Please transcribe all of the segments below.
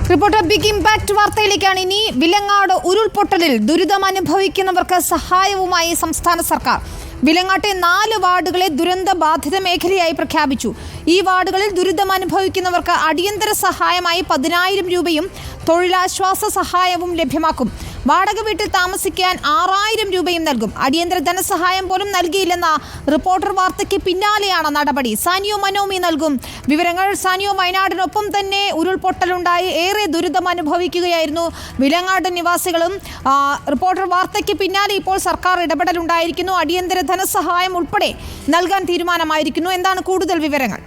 Reporter big impact വാർത്തയിലേക്കാണ്. ഇനി വിലങ്ങാട് ഉരുൾപൊട്ടലിൽ ദുരിതമനുഭവിക്കുന്നവർക്ക് സഹായവുമായി സംസ്ഥാന സർക്കാർ. വിലങ്ങാട്ടെ 4 വാർഡുകളെ ദുരന്ത ബാധിത മേഖലയായി പ്രഖ്യാപിച്ചു. ഈ വാർഡുകളിൽ ദുരിതമനുഭവിക്കുന്നവർക്ക് അടിയന്തര സഹായമായി 10,000 രൂപയും തൊഴിലാശ്വാസ സഹായവും ലഭ്യമാക്കും. വാടക വീട്ടിൽ താമസിക്കാൻ 6,000 രൂപയും നൽകും. അടിയന്തര ധനസഹായം പോലും നൽകിയില്ലെന്ന റിപ്പോർട്ടർ വാർത്തയ്ക്ക് പിന്നാലെയാണ് നടപടി. സാനിയോ മനോമി നൽകും വിവരങ്ങൾ. സാനിയോ, വയനാടിനൊപ്പം തന്നെ ഉരുൾപൊട്ടലുണ്ടായി ഏറെ ദുരിതം അനുഭവിക്കുകയായിരുന്നു വിലങ്ങാട് നിവാസികളും. റിപ്പോർട്ടർ വാർത്തയ്ക്ക് പിന്നാലെ ഇപ്പോൾ സർക്കാർ ഇടപെടലുണ്ടായിരിക്കുന്നു. അടിയന്തര ധനസഹായം ഉൾപ്പെടെ നൽകാൻ തീരുമാനമായിരിക്കുന്നു. എന്താണ് കൂടുതൽ വിവരങ്ങൾ?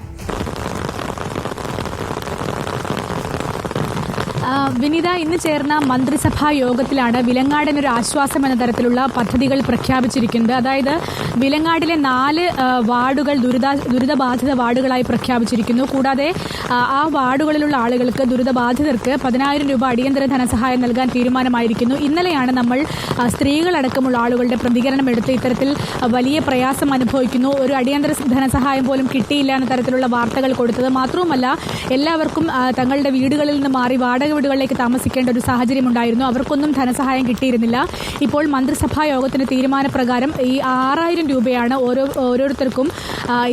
വിനീത, ഇന്ന് ചേർന്ന മന്ത്രിസഭാ യോഗത്തിലാണ് വിലങ്ങാടിനൊരു ആശ്വാസം എന്ന തരത്തിലുള്ള പദ്ധതികൾ പ്രഖ്യാപിച്ചിരിക്കുന്നത്. അതായത് വിലങ്ങാടിലെ 4 വാർഡുകൾ ദുരിതബാധിത വാർഡുകളായി പ്രഖ്യാപിച്ചിരിക്കുന്നു. കൂടാതെ ആ വാർഡുകളിലുള്ള ആളുകൾക്ക്, ദുരിതബാധിതർക്ക് 10,000 രൂപ അടിയന്തര ധനസഹായം നൽകാൻ തീരുമാനമായിരിക്കുന്നു. ഇന്നലെയാണ് നമ്മൾ സ്ത്രീകളടക്കമുള്ള ആളുകളുടെ പ്രതികരണം എടുത്ത് ഇത്തരത്തിൽ വലിയ പ്രയാസം അനുഭവിക്കുന്നു, ഒരു അടിയന്തര ധനസഹായം പോലും കിട്ടിയില്ല എന്ന തരത്തിലുള്ള വാർത്തകൾ കൊടുത്തത്. മാത്രവുമല്ല, എല്ലാവർക്കും തങ്ങളുടെ വീടുകളിൽ നിന്ന് മാറി വാടക വീടുകളിലേക്ക് താമസിക്കേണ്ട ഒരു സാഹചര്യം ഉണ്ടായിരുന്നു. അവർക്കൊന്നും ധനസഹായം കിട്ടിയിരുന്നില്ല. ഇപ്പോൾ മന്ത്രിസഭാ യോഗത്തിന്റെ തീരുമാനപ്രകാരം ഈ 6,000 രൂപയാണ് ഓരോരുത്തർക്കും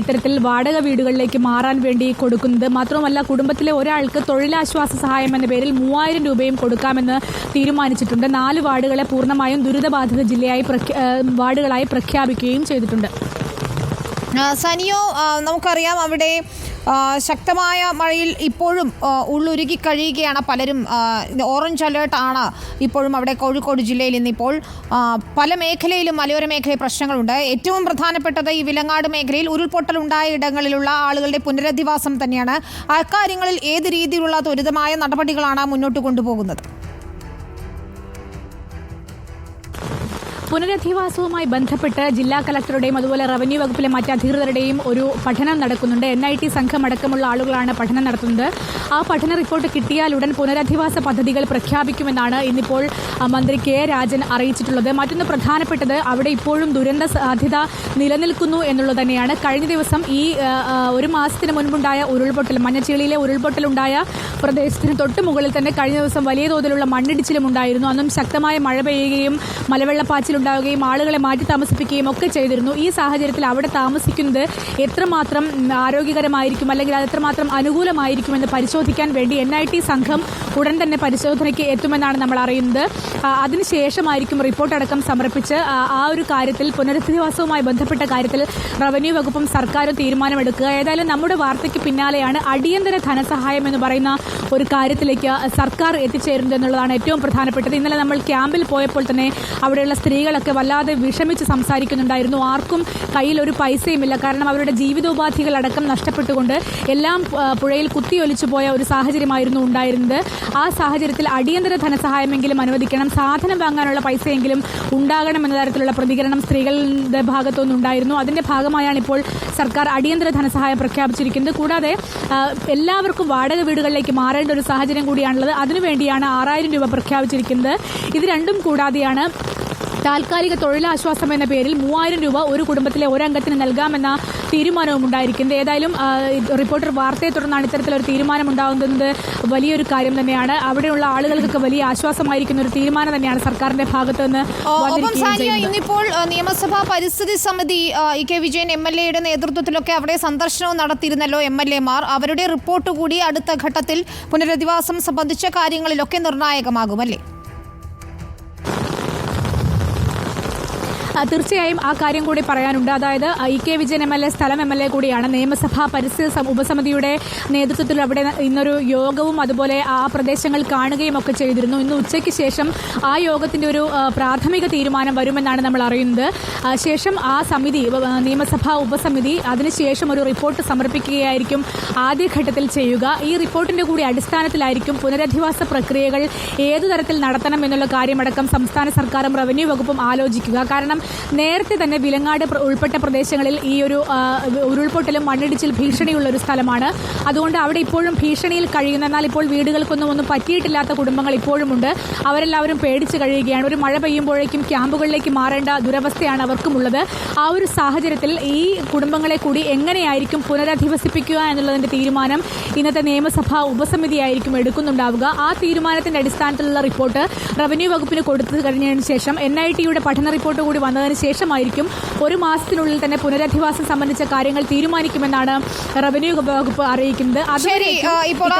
ഇത്തരത്തിൽ വാടക വീടുകളിലേക്ക് മാറാൻ വേണ്ടി കൊടുക്കുന്നത്. മാത്രമല്ല, കുടുംബത്തിലെ ഒരാൾക്ക് തൊഴിലാശ്വാസ സഹായം എന്ന പേരിൽ 3,000 രൂപയും കൊടുക്കാമെന്ന് തീരുമാനിച്ചിട്ടുണ്ട്. 4 വാർഡുകളെ പൂർണ്ണമായും ദുരിതബാധിത വാർഡുകളായി പ്രഖ്യാപിക്കുകയും ചെയ്തിട്ടുണ്ട്. സനിയോ, നമുക്കറിയാം അവിടെ ശക്തമായ മഴയിൽ ഇപ്പോഴും ഉള്ളുരുകി കഴിയുകയാണ് പലരും. ഓറഞ്ച് അലേർട്ട് ആണ് ഇപ്പോഴും അവിടെ കോഴിക്കോട് ജില്ലയിൽ. ഇന്നിപ്പോൾ പല മേഖലയിലും മലയോര മേഖലയിൽ പ്രശ്നങ്ങളുണ്ട്. ഏറ്റവും പ്രധാനപ്പെട്ടത് ഈ വിലങ്ങാട് മേഖലയിൽ ഉരുൾപൊട്ടലുണ്ടായ ഇടങ്ങളിലുള്ള ആളുകളുടെ പുനരധിവാസം തന്നെയാണ്. അക്കാര്യങ്ങളിൽ ഏത് രീതിയിലുള്ള ത്വരിതമായ നടപടികളാണ് മുന്നോട്ട് കൊണ്ടുപോകുന്നത്? പുനരധിവാസവുമായി ബന്ധപ്പെട്ട് ജില്ലാ കളക്ടറുടെയും അതുപോലെ റവന്യൂ വകുപ്പിലെ മറ്റ് അധികൃതരുടെയും ഒരു പഠനം നടക്കുന്നുണ്ട്. NIT സംഘം അടക്കമുള്ള ആളുകളാണ് പഠനം നടത്തുന്നത്. ആ പഠന റിപ്പോർട്ട് കിട്ടിയാൽ ഉടൻ പുനരധിവാസ പദ്ധതികൾ പ്രഖ്യാപിക്കുമെന്നാണ് ഇന്നിപ്പോൾ മന്ത്രി K. രാജൻ അറിയിച്ചിട്ടുള്ളത്. മറ്റൊന്ന് പ്രധാനപ്പെട്ടത്, അവിടെ ഇപ്പോഴും ദുരന്ത സാധ്യത നിലനിൽക്കുന്നു എന്നുള്ളത് തന്നെയാണ്. കഴിഞ്ഞ ദിവസം ഈ 1 മാസത്തിന് മുൻപുണ്ടായ ഉരുൾപൊട്ടൽ, മഞ്ഞച്ചേളിയിലെ ഉരുൾപൊട്ടലുണ്ടായ പ്രദേശത്തിന് തൊട്ട് മുകളിൽ തന്നെ കഴിഞ്ഞ ദിവസം വലിയ തോതിലുള്ള മണ്ണിടിച്ചിലും ഉണ്ടായിരുന്നു. അന്നും ശക്തമായ മഴ പെയ്യുകയും മലവെള്ളപ്പാച്ചിലുണ്ടാവുകയും ആളുകളെ മാറ്റി താമസിപ്പിക്കുകയും ഒക്കെ ചെയ്തിരുന്നു. ഈ സാഹചര്യത്തിൽ അവിടെ താമസിക്കുന്നത് എത്രമാത്രം ആരോഗ്യകരമായിരിക്കും, അല്ലെങ്കിൽ അത് എത്രമാത്രം അനുകൂലമായിരിക്കുമെന്ന് പരിശോധിക്കാൻ വേണ്ടി NIT സംഘം ഉടൻ തന്നെ പരിശോധനയ്ക്ക് എത്തുമെന്നാണ് നമ്മൾ അറിയുന്നത്. അതിനുശേഷമായിരിക്കും റിപ്പോർട്ടടക്കം സമർപ്പിച്ച് ആ ഒരു കാര്യത്തിൽ, പുനരധിവാസവുമായി ബന്ധപ്പെട്ട കാര്യത്തിൽ റവന്യൂ വകുപ്പും സർക്കാരും തീരുമാനമെടുക്കുക. ഏതായാലും നമ്മുടെ വാർത്തയ്ക്ക് പിന്നാലെയാണ് അടിയന്തര ധനസഹായം എന്ന് പറയുന്ന ഒരു കാര്യത്തിലേക്ക് സർക്കാർ എത്തിച്ചേരുന്നത് എന്നുള്ളതാണ് ഏറ്റവും പ്രധാനപ്പെട്ടത്. ഇന്നലെ നമ്മൾ ക്യാമ്പിൽ പോയപ്പോൾ തന്നെ അവിടെയുള്ള സ്ത്രീകളൊക്കെ വല്ലാതെ വിഷമിച്ച് സംസാരിക്കുന്നുണ്ടായിരുന്നു. ആർക്കും കയ്യിൽ ഒരു പൈസയുമില്ല. കാരണം അവരുടെ ജീവിതോപാധികളടക്കം നഷ്ടപ്പെട്ടുകൊണ്ട് എല്ലാം പുഴയിൽ കുത്തിയൊലിച്ചു പോയ ഒരു സാഹചര്യമായിരുന്നു ഉണ്ടായിരുന്നത്. ആ സാഹചര്യത്തിൽ അടിയന്തര ധനസഹായമെങ്കിലും അനുവദിക്കണം, സാധനം വാങ്ങാനുള്ള പൈസയെങ്കിലും ഉണ്ടാകണം എന്ന തരത്തിലുള്ള പ്രതികരണം സ്ത്രീകളുടെ ഭാഗത്തുനിന്നുണ്ടായിരുന്നു. അതിന്റെ ഭാഗമായാണ് ഇപ്പോൾ സർക്കാർ അടിയന്തര ധനസഹായം പ്രഖ്യാപിച്ചിരിക്കുന്നത്. കൂടാതെ എല്ലാവർക്കും വാടക വീടുകളിലേക്ക് മാറേണ്ട ഒരു സാഹചര്യം കൂടിയാണുള്ളത്. അതിനുവേണ്ടിയാണ് 6,000 രൂപ പ്രഖ്യാപിച്ചിരിക്കുന്നത്. ഇത് രണ്ടും കൂടാതെയാണ് താൽക്കാലിക തൊഴിലാശ്വാസം എന്ന പേരിൽ 3,000 രൂപ ഒരു കുടുംബത്തിലെ ഒരംഗത്തിന് നൽകാമെന്ന തീരുമാനവും ഉണ്ടായിരിക്കുന്നത്. ഏതായാലും റിപ്പോർട്ടർ വാർത്തയെ തുടർന്നാണ് ഇത്തരത്തിലൊരു തീരുമാനം ഉണ്ടാകുന്നത്. വലിയൊരു കാര്യം തന്നെയാണ്. അവിടെയുള്ള ആളുകൾക്കൊക്കെ വലിയ ആശ്വാസമായിരിക്കുന്ന ഒരു തീരുമാനം തന്നെയാണ് സർക്കാരിന്റെ ഭാഗത്ത് നിന്ന്. ഇന്നിപ്പോൾ നിയമസഭാ പരിസ്ഥിതി സമിതി E.K. വിജയൻ MLA നേതൃത്വത്തിലൊക്കെ അവിടെ സന്ദർശനവും നടത്തിയിരുന്നല്ലോ MLA-മാർ. അവരുടെ റിപ്പോർട്ട് കൂടി അടുത്ത ഘട്ടത്തിൽ പുനരധിവാസം സംബന്ധിച്ച കാര്യങ്ങളിലൊക്കെ നിർണായകമാകും, അല്ലേ? തീർച്ചയായും ആ കാര്യം കൂടി പറയാനുണ്ട്. അതായത് E.K. വിജയൻ MLA സ്ഥലം MLA കൂടിയാണ്. നിയമസഭാ പരിസ്ഥിതി ഉപസമിതിയുടെ നേതൃത്വത്തിൽ അവിടെ ഇന്നൊരു യോഗവും അതുപോലെ ആ പ്രദേശങ്ങൾ കാണുകയും ഒക്കെ ചെയ്തിരുന്നു. ഇന്ന് ഉച്ചയ്ക്ക് ശേഷം ആ യോഗത്തിന്റെ ഒരു പ്രാഥമിക തീരുമാനം വരുമെന്നാണ് നമ്മൾ അറിയുന്നത്. ശേഷം ആ സമിതി, നിയമസഭാ ഉപസമിതി, അതിനുശേഷം ഒരു റിപ്പോർട്ട് സമർപ്പിക്കുകയായിരിക്കും ആദ്യഘട്ടത്തിൽ ചെയ്യുക. ഈ റിപ്പോർട്ടിന്റെ കൂടി അടിസ്ഥാനത്തിലായിരിക്കും പുനരധിവാസ പ്രക്രിയകൾ ഏതു തരത്തിൽ നടത്തണം എന്നുള്ള കാര്യമടക്കം സംസ്ഥാന സർക്കാരും റവന്യൂ വകുപ്പും ആലോചിക്കുക. കാരണം നേരത്തെ തന്നെ വിലങ്ങാട് ഉൾപ്പെട്ട പ്രദേശങ്ങളിൽ ഈ ഒരു ഉരുൾപൊട്ടലും മണ്ണിടിച്ചിൽ ഭീഷണിയുള്ള ഒരു സ്ഥലമാണ്. അതുകൊണ്ട് അവിടെ ഇപ്പോഴും ഭീഷണിയിൽ കഴിയുന്ന, എന്നാൽ ഇപ്പോൾ വീടുകൾക്കൊന്നും പറ്റിയിട്ടില്ലാത്ത കുടുംബങ്ങൾ ഇപ്പോഴുമുണ്ട്. അവരെല്ലാവരും പേടിച്ച് കഴിയുകയാണ്. ഒരു മഴ പെയ്യുമ്പോഴേക്കും ക്യാമ്പുകളിലേക്ക് മാറേണ്ട ദുരവസ്ഥയാണ് അവർക്കുമുള്ളത്. ആ ഒരു സാഹചര്യത്തിൽ ഈ കുടുംബങ്ങളെ കൂടി എങ്ങനെയായിരിക്കും പുനരധിവസിപ്പിക്കുക എന്നുള്ളതിന്റെ തീരുമാനം ഇന്നത്തെ നിയമസഭാ ഉപസമിതിയായിരിക്കും എടുക്കുന്നുണ്ടാവുക. ആ തീരുമാനത്തിന്റെ അടിസ്ഥാനത്തിലുള്ള റിപ്പോർട്ട് റവന്യൂ വകുപ്പിന് കൊടുത്തു കഴിഞ്ഞതിന് ശേഷം NITയുടെ പഠന റിപ്പോർട്ട് കൂടി വന്നതിന് ശേഷമായിരിക്കും ഒരു മാസത്തിനുള്ളിൽ തന്നെ പുനരധിവാസം സംബന്ധിച്ച കാര്യങ്ങൾ തീരുമാനിക്കുമെന്നാണ് റവന്യൂ വകുപ്പ് അറിയിക്കുന്നത്. ശരി, ഇപ്പോൾ